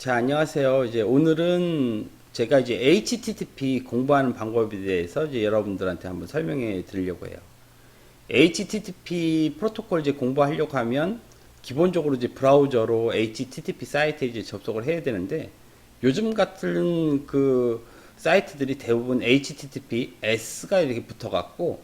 자, 안녕하세요. 이제 오늘은 제가 이제 HTTP 공부하는 방법에 대해서 이제 여러분들한테 한번 설명해 드리려고 해요. HTTP 프로토콜 이제 공부하려고 하면 기본적으로 이제 브라우저로 HTTP 사이트에 이제 접속을 해야 되는데 요즘 같은 그 사이트들이 대부분 HTTPS가 이렇게 붙어갖고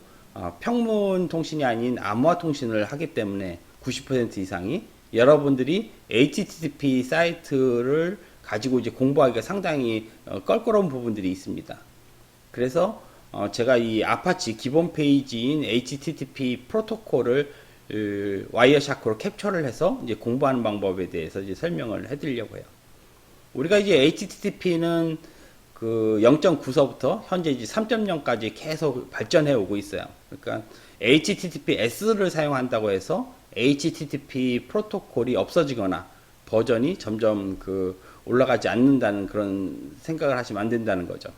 평문 통신이 아닌 암호화 통신을 하기 때문에 90% 이상이 여러분들이 HTTP 사이트를 가지고 이제 공부하기가 상당히 껄끄러운 부분들이 있습니다. 그래서 제가 이 아파치 기본 페이지인 HTTP 프로토콜을 와이어샤크로 캡처를 해서 이제 공부하는 방법에 대해서 이제 설명을 해드리려고 해요. 우리가 이제 HTTP는 그 0.9서부터 현재 이제 3.0까지 계속 발전해 오고 있어요. 그러니까 HTTPS를 사용한다고 해서 HTTP 프로토콜이 없어지거나 버전이 점점 그 올라가지 않는다는 그런 생각을 하시면 안 된다는 거죠.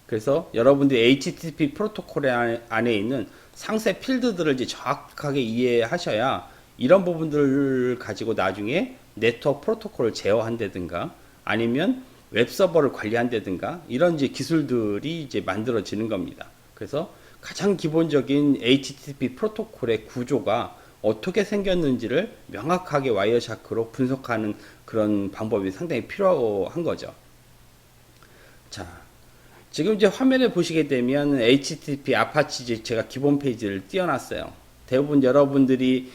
그래서 여러분들이 HTTP 프로토콜 안에 있는 상세 필드들을 이제 정확하게 이해하셔야 이런 부분들을 가지고 나중에 네트워크 프로토콜을 제어한다든가 아니면 웹서버를 관리한다든가 이런 이제 기술들이 이제 만들어지는 겁니다. 그래서 가장 기본적인 HTTP 프로토콜의 구조가 어떻게 생겼는지를 명확하게 와이어샤크로 분석하는 그런 방법이 상당히 필요한 거죠. 자, 지금 이제 화면에 보시게 되면 HTTP 아파치 제가 기본 페이지를 띄워놨어요. 대부분 여러분들이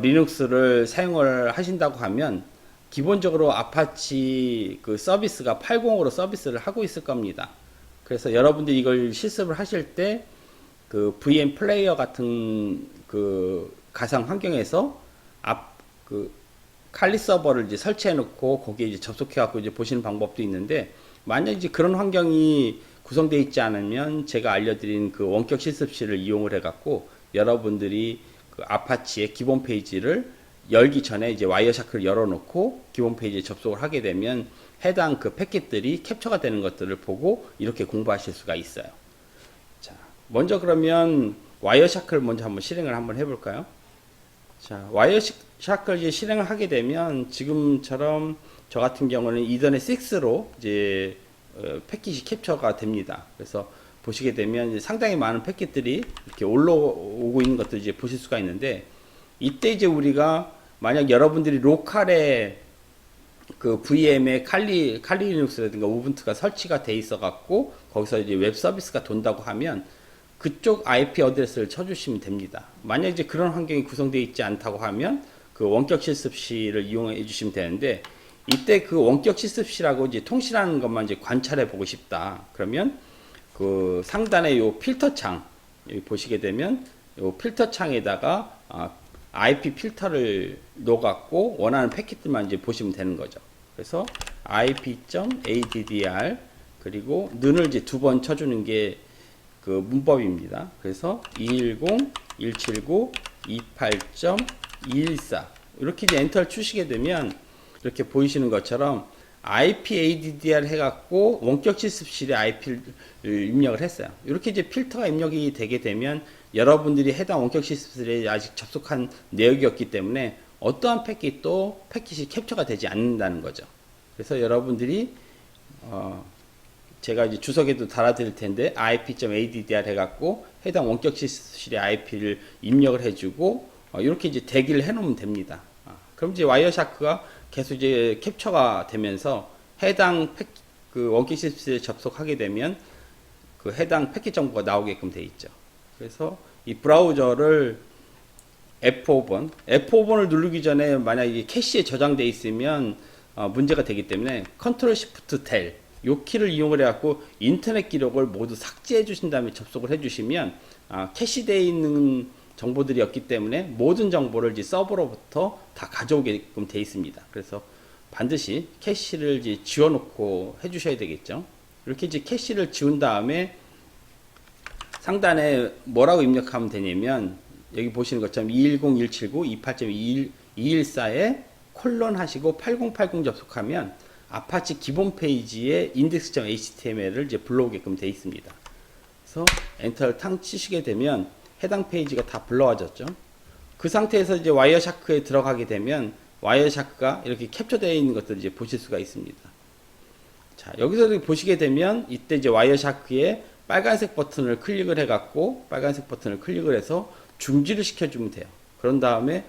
리눅스를 사용을 하신다고 하면 기본적으로 아파치 그 서비스가 80으로 서비스를 하고 있을 겁니다. 그래서 여러분들이 이걸 실습을 하실 때 그 VM 플레이어 같은 그 가상 환경에서 그 칼리 서버를 이제 설치해 놓고 거기에 이제 접속해 갖고 이제 보시는 방법도 있는데 만약 이제 그런 환경이 구성되어 있지 않으면 제가 알려드린 그 원격 실습실을 이용을 해 갖고 여러분들이 그 아파치의 기본 페이지를 열기 전에 이제 와이어샤크를 열어놓고 기본 페이지에 접속을 하게 되면 해당 그 패킷들이 캡처가 되는 것들을 보고 이렇게 공부하실 수가 있어요. 자, 먼저 그러면 와이어샤크를 먼저 한번 실행을 한번 해볼까요? 자, 와이어샤크를 이제 실행을 하게 되면 지금처럼 저 같은 경우는 이더넷 6로 이제 패킷이 캡처가 됩니다. 그래서 보시게 되면 이제 상당히 많은 패킷들이 이렇게 올라오고 있는 것들 이제 보실 수가 있는데 이때 이제 우리가 만약 여러분들이 로컬에 그 VM에 칼리 리눅스라든가 우분투가 설치가 돼 있어 갖고 거기서 이제 웹 서비스가 돈다고 하면 그쪽 IP 어드레스를 쳐주시면 됩니다. 만약 이제 그런 환경이 구성되어 있지 않다고 하면 그 원격 실습실을 이용해 주시면 되는데 이때 그 원격 실습실하고 이제 통신하는 것만 이제 관찰해 보고 싶다. 그러면 그 상단에 요 필터 창 여기 보시게 되면 요 필터 창에다가 IP 필터를 넣어갖고 원하는 패킷들만 이제 보시면 되는 거죠. 그래서 IP.addr 그리고 는을 이제 두 번 쳐주는 게 그 문법입니다. 그래서 210, 179, 28.214 이렇게 이제 엔터를 치시게 되면 이렇게 보이시는 것처럼 IP.addr 해갖고 원격 실습실에 IP를 입력을 했어요. 이렇게 이제 필터가 입력이 되게 되면 여러분들이 해당 원격 실습실에 아직 접속한 내역이었기 때문에 어떠한 패킷도 패킷이 캡처가 되지 않는다는 거죠. 그래서 여러분들이 제가 이제 주석에도 달아드릴 텐데 IP.addr 해갖고 해당 원격 실습실의 IP를 입력을 해주고 이렇게 이제 대기를 해놓으면 됩니다. 그럼 이제 와이어샤크가 계속 이제 캡처가 되면서 해당 그 원격 실습실에 접속하게 되면 그 해당 패킷 정보가 나오게끔 돼 있죠. 그래서 이 브라우저를 F5번을 누르기 전에 만약 이게 캐시에 저장돼 있으면 문제가 되기 때문에 컨트롤 시프트 델 요 키를 이용을 해갖고 인터넷 기록을 모두 삭제해 주신 다음에 접속을 해 주시면 캐시되어 있는 정보들이었기 때문에 모든 정보를 이제 서버로부터 다 가져오게끔 되어 있습니다. 그래서 반드시 캐시를 이제 지워놓고 해 주셔야 되겠죠. 이렇게 이제 캐시를 지운 다음에 상단에 뭐라고 입력하면 되냐면 여기 보시는 것처럼 210, 179, 28.214에 콜론 하시고 8080 접속하면 아파치 기본 페이지에 index.html을 이제 불러오게끔 되어 있습니다. 그래서 엔터를 탕 치시게 되면 해당 페이지가 다 불러와졌죠. 그 상태에서 이제 와이어샤크에 들어가게 되면 와이어샤크가 이렇게 캡처되어 있는 것들을 이제 보실 수가 있습니다. 자, 여기서 보시게 되면 이때 이제 와이어샤크에 빨간색 버튼을 클릭을 해갖고 빨간색 버튼을 클릭을 해서 중지를 시켜주면 돼요. 그런 다음에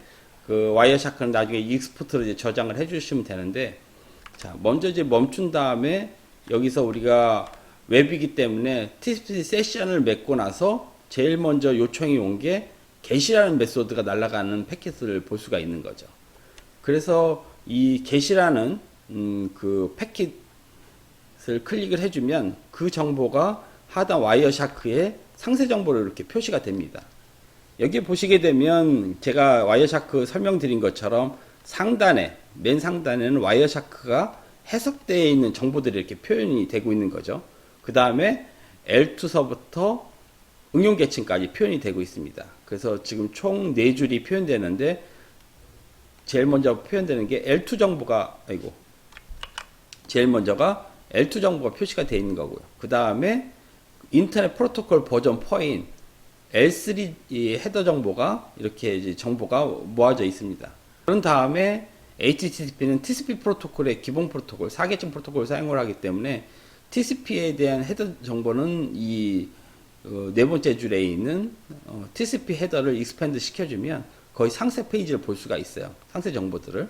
그 와이어샤크는 나중에 익스포트로 이제 저장을 해주시면 되는데, 자, 먼저 이제 멈춘 다음에 여기서 우리가 웹이기 때문에 TCP 세션을 맺고 나서 제일 먼저 요청이 온 게 get이라는 메소드가 날아가는 패킷을 볼 수가 있는 거죠. 그래서 이 get이라는 그 패킷을 클릭을 해주면 그 정보가 하단 와이어샤크에 상세 정보로 이렇게 표시가 됩니다. 여기 보시게 되면 제가 와이어샤크 설명드린 것처럼 상단에, 맨 상단에는 와이어샤크가 해석되어 있는 정보들이 이렇게 표현이 되고 있는 거죠. 그 다음에 L2서부터 응용 계층까지 표현이 되고 있습니다. 그래서 지금 총 4줄이 표현되는데, 제일 먼저 표현되는 게 L2 정보가, 제일 먼저가 L2 정보가 표시가 되어 있는 거고요. 그 다음에 인터넷 프로토콜 버전 4인 L3 헤더 정보가 이렇게 이제 정보가 모아져 있습니다. 그런 다음에 HTTP는 TCP 프로토콜의 기본 프로토콜, 4계층 프로토콜을 사용을 하기 때문에 TCP에 대한 헤더 정보는 이 네 번째 줄에 있는 TCP 헤더를 익스팬드 시켜주면 거의 상세 페이지를 볼 수가 있어요. 상세 정보들을.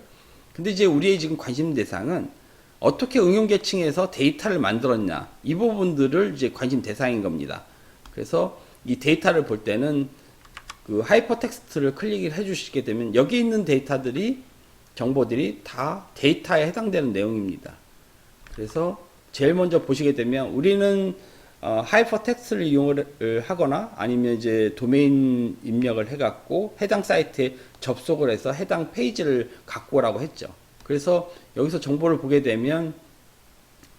근데 이제 우리의 지금 관심 대상은 어떻게 응용 계층에서 데이터를 만들었냐, 이 부분들을 이제 관심 대상인 겁니다. 그래서 이 데이터를 볼 때는 그 하이퍼텍스트를 클릭을 해 주시게 되면 여기 있는 데이터들이, 정보들이 다 데이터에 해당되는 내용입니다. 그래서 제일 먼저 보시게 되면 우리는 하이퍼텍스트를 이용을 하거나 아니면 이제 도메인 입력을 해갖고 해당 사이트에 접속을 해서 해당 페이지를 갖고 오라고 했죠. 그래서 여기서 정보를 보게 되면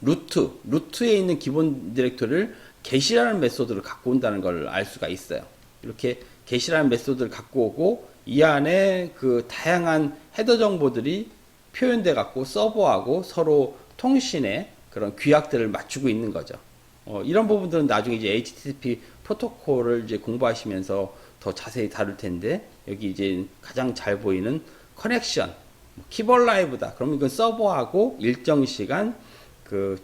루트에 있는 기본 디렉토리를 get이라는 메소드를 갖고 온다는 걸 알 수가 있어요. 이렇게 get이라는 메소드를 갖고 오고 이 안에 그 다양한 헤더 정보들이 표현돼 갖고 서버하고 서로 통신의 그런 규약들을 맞추고 있는 거죠. 이런 부분들은 나중에 이제 HTTP 프로토콜을 이제 공부하시면서 더 자세히 다룰 텐데, 여기 이제 가장 잘 보이는 커넥션, 키볼 라이브다. 그러면 이건 서버하고 일정 시간 그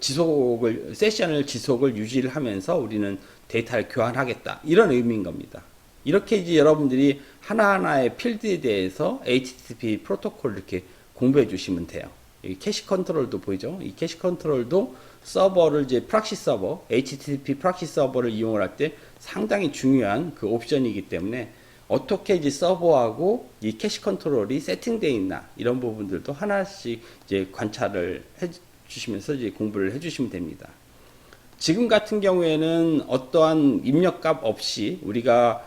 세션을 지속을 유지를 하면서 우리는 데이터를 교환하겠다. 이런 의미인 겁니다. 이렇게 이제 여러분들이 하나하나의 필드에 대해서 HTTP 프로토콜을 이렇게 공부해 주시면 돼요. 여기 캐시 컨트롤도 보이죠? 이 캐시 컨트롤도 서버를 이제 프락시 서버, HTTP 프락시 서버를 이용을 할 때 상당히 중요한 그 옵션이기 때문에 어떻게 이제 서버하고 이 캐시 컨트롤이 세팅되어 있나, 이런 부분들도 하나씩 이제 관찰을 해 주시면서 이제 공부를 해 주시면 됩니다. 지금 같은 경우에는 어떠한 입력값 없이 우리가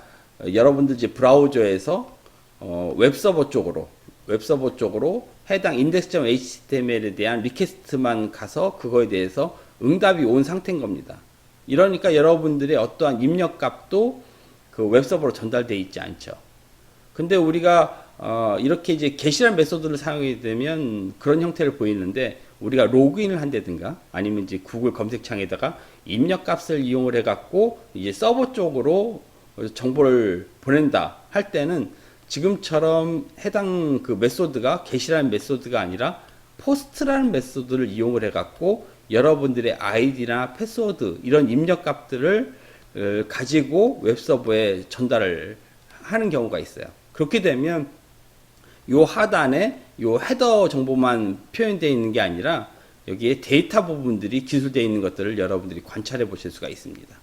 여러분들 이제 브라우저에서 웹서버 쪽으로 해당 index.html에 대한 리퀘스트만 가서 그거에 대해서 응답이 온 상태인 겁니다. 이러니까 여러분들의 어떠한 입력값도 그 웹서버로 전달되어 있지 않죠. 근데 우리가 이렇게 이제 get이라는 메소드를 사용하게 되면 그런 형태를 보이는데, 우리가 로그인을 한다든가 아니면 이제 구글 검색창에다가 입력값을 이용을 해갖고 이제 서버 쪽으로 정보를 보낸다 할 때는 지금처럼 해당 그 메소드가 get이라는 메소드가 아니라 post라는 메소드를 이용을 해갖고 여러분들의 아이디나 패스워드 이런 입력값들을 가지고 웹서버에 전달을 하는 경우가 있어요. 그렇게 되면 요 하단에 요 헤더 정보만 표현되어 있는 게 아니라 여기에 데이터 부분들이 기술되어 있는 것들을 여러분들이 관찰해 보실 수가 있습니다.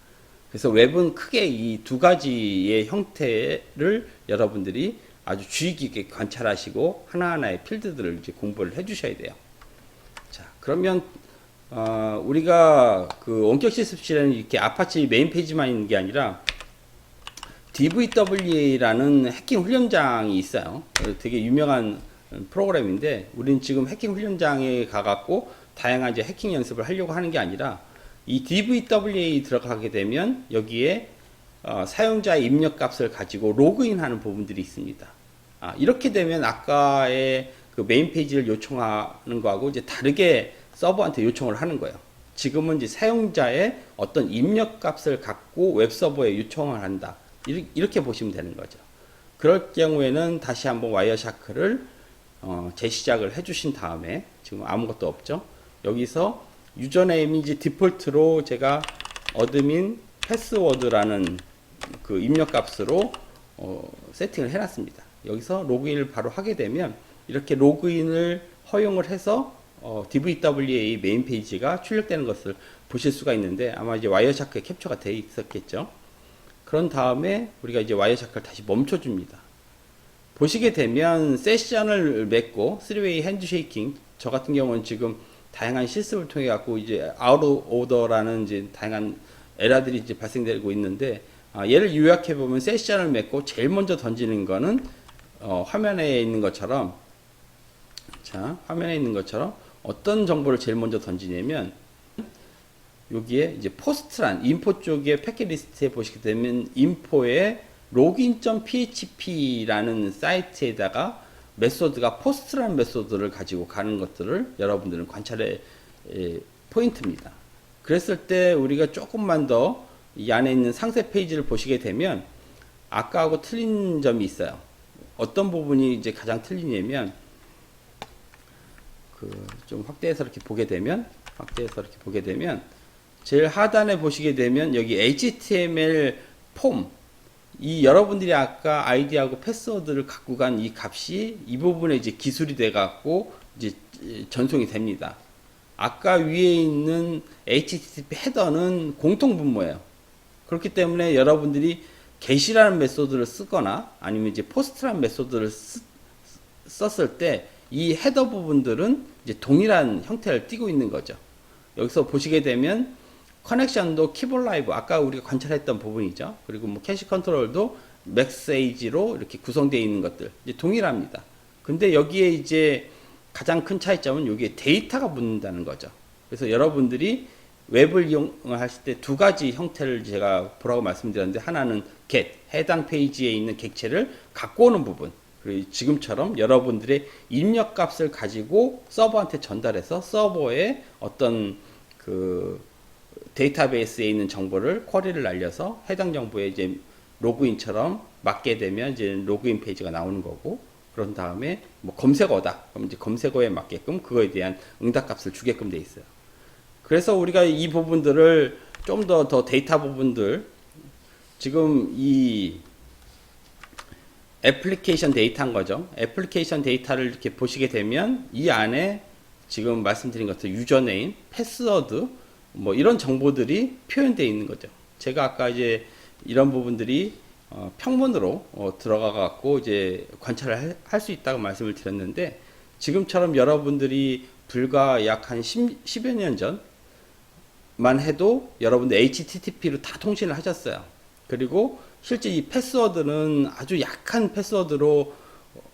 그래서 웹은 크게 이 두 가지의 형태를 여러분들이 아주 주의 깊게 관찰하시고 하나하나의 필드들을 이제 공부를 해 주셔야 돼요. 자, 그러면 우리가 그 원격 실습실에는 이렇게 아파치 메인 페이지만 있는 게 아니라 DVWA라는 해킹 훈련장이 있어요. 되게 유명한 프로그램인데, 우리는 지금 해킹 훈련장에 가갖고 다양한 이제 해킹 연습을 하려고 하는 게 아니라 이 DVWA 들어가게 되면 여기에 사용자의 입력값을 가지고 로그인하는 부분들이 있습니다. 이렇게 되면 아까의 그 메인 페이지를 요청하는 거하고 이제 다르게 서버한테 요청을 하는 거예요. 지금은 이제 사용자의 어떤 입력값을 갖고 웹서버에 요청을 한다. 이렇게 보시면 되는 거죠. 그럴 경우에는 다시 한번 와이어샤크를 재시작을 해주신 다음에 지금 아무것도 없죠. 여기서 유저네임 이제 디폴트로 제가 어드민 패스워드라는 그 입력값으로 세팅을 해놨습니다. 여기서 로그인을 바로 하게 되면 이렇게 로그인을 허용을 해서 DVWA 메인 페이지가 출력되는 것을 보실 수가 있는데 아마 이제 와이어샤크에 캡처가 되어 있었겠죠. 그런 다음에 우리가 이제 와이어샤크를 다시 멈춰줍니다. 보시게 되면 세션을 맺고 3웨이 핸드쉐이킹, 저 같은 경우는 지금 다양한 실습을 통해 갖고 이제 아웃 오더라는 이제 다양한 에러들이 이제 발생되고 있는데, 얘를 요약해 보면 세션을 맺고 제일 먼저 던지는 거는 화면에 있는 것처럼, 자, 화면에 있는 것처럼 어떤 정보를 제일 먼저 던지냐면 여기에 이제 포스트란 인포 쪽에 패킷 리스트에 보시게 되면 인포에 login.php라는 사이트에다가 메소드가 포스트라는 메소드를 가지고 가는 것들을 여러분들은 관찰의 포인트입니다. 그랬을 때 우리가 조금만 더 이 안에 있는 상세 페이지를 보시게 되면 아까하고 틀린 점이 있어요. 어떤 부분이 이제 가장 틀리냐면 좀 확대해서 이렇게 보게 되면 제일 하단에 보시게 되면 여기 HTML 폼, 이 여러분들이 아까 아이디하고 패스워드를 갖고 간 이 값이 이 부분에 이제 기술이 돼 갖고 이제 전송이 됩니다. 아까 위에 있는 HTTP 헤더는 공통 분모예요. 그렇기 때문에 여러분들이 get이라는 메소드를 쓰거나 아니면 이제 post라는 메소드를 썼을 때 이 헤더 부분들은 이제 동일한 형태를 띠고 있는 거죠. 여기서 보시게 되면 커넥션도 키보드 라이브, 아까 우리가 관찰했던 부분이죠. 그리고 뭐 캐시 컨트롤도 맥세이지로 이렇게 구성되어 있는 것들 이제 동일합니다. 근데 여기에 이제 가장 큰 차이점은 여기에 데이터가 묻는다는 거죠. 그래서 여러분들이 웹을 이용하실 때 두 가지 형태를 제가 보라고 말씀드렸는데, 하나는 get, 해당 페이지에 있는 객체를 갖고 오는 부분, 그리고 지금처럼 여러분들의 입력값을 가지고 서버한테 전달해서 서버에 어떤 그 데이터베이스에 있는 정보를 쿼리를 날려서 해당 정보에 이제 로그인처럼 맞게 되면 이제 로그인 페이지가 나오는 거고, 그런 다음에 뭐 검색어다 그럼 이제 검색어에 맞게끔 그거에 대한 응답값을 주게끔 돼 있어요. 그래서 우리가 이 부분들을 좀 더 데이터 부분들, 지금 이 애플리케이션 데이터인 거죠. 애플리케이션 데이터를 이렇게 보시게 되면 이 안에 지금 말씀드린 것들 유저네임, 패스워드 뭐 이런 정보들이 표현되어 있는 거죠. 제가 아까 이제 이런 부분들이 평문으로 들어가 갖고 이제 관찰을 할 수 있다고 말씀을 드렸는데, 지금처럼 여러분들이 불과 약 한 10여 년 전만 해도 여러분들 HTTP로 다 통신을 하셨어요. 그리고 실제 이 패스워드는 아주 약한 패스워드로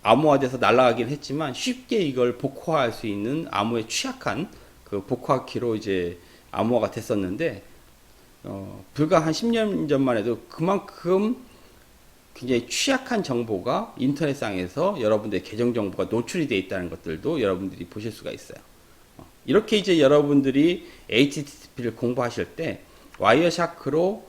암호화돼서 날아가긴 했지만 쉽게 이걸 복호화할 수 있는 암호에 취약한 그 복호화 키로 이제 암호화가 됐었는데, 불과 한 10년 전만 해도 그만큼 굉장히 취약한 정보가 인터넷상에서 여러분들의 계정 정보가 노출이 되어 있다는 것들도 여러분들이 보실 수가 있어요. 이렇게 이제 여러분들이 HTTP를 공부하실 때 와이어샤크로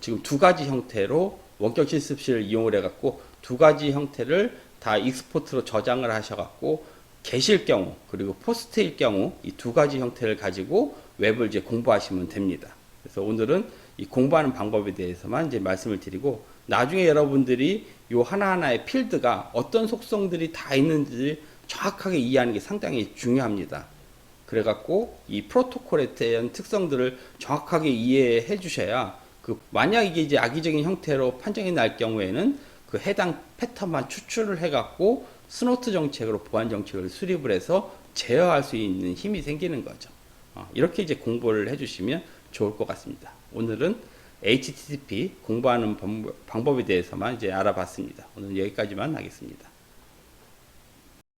지금 두 가지 형태로 원격 실습실을 이용을 해갖고 두 가지 형태를 다 익스포트로 저장을 하셔갖고 게시일 경우 그리고 포스트일 경우 이 두 가지 형태를 가지고 웹을 이제 공부하시면 됩니다. 그래서 오늘은 이 공부하는 방법에 대해서만 이제 말씀을 드리고, 나중에 여러분들이 요 하나하나의 필드가 어떤 속성들이 다 있는지 정확하게 이해하는 게 상당히 중요합니다. 그래갖고 이 프로토콜에 대한 특성들을 정확하게 이해해 주셔야 만약 이게 이제 악의적인 형태로 판정이 날 경우에는 그 해당 패턴만 추출을 해갖고 스노트 정책으로 보안 정책을 수립을 해서 제어할 수 있는 힘이 생기는 거죠. 이렇게 이제 공부를 해주시면 좋을 것 같습니다. 오늘은 HTTP 공부하는 방법에 대해서만 이제 알아봤습니다. 오늘 여기까지만 하겠습니다.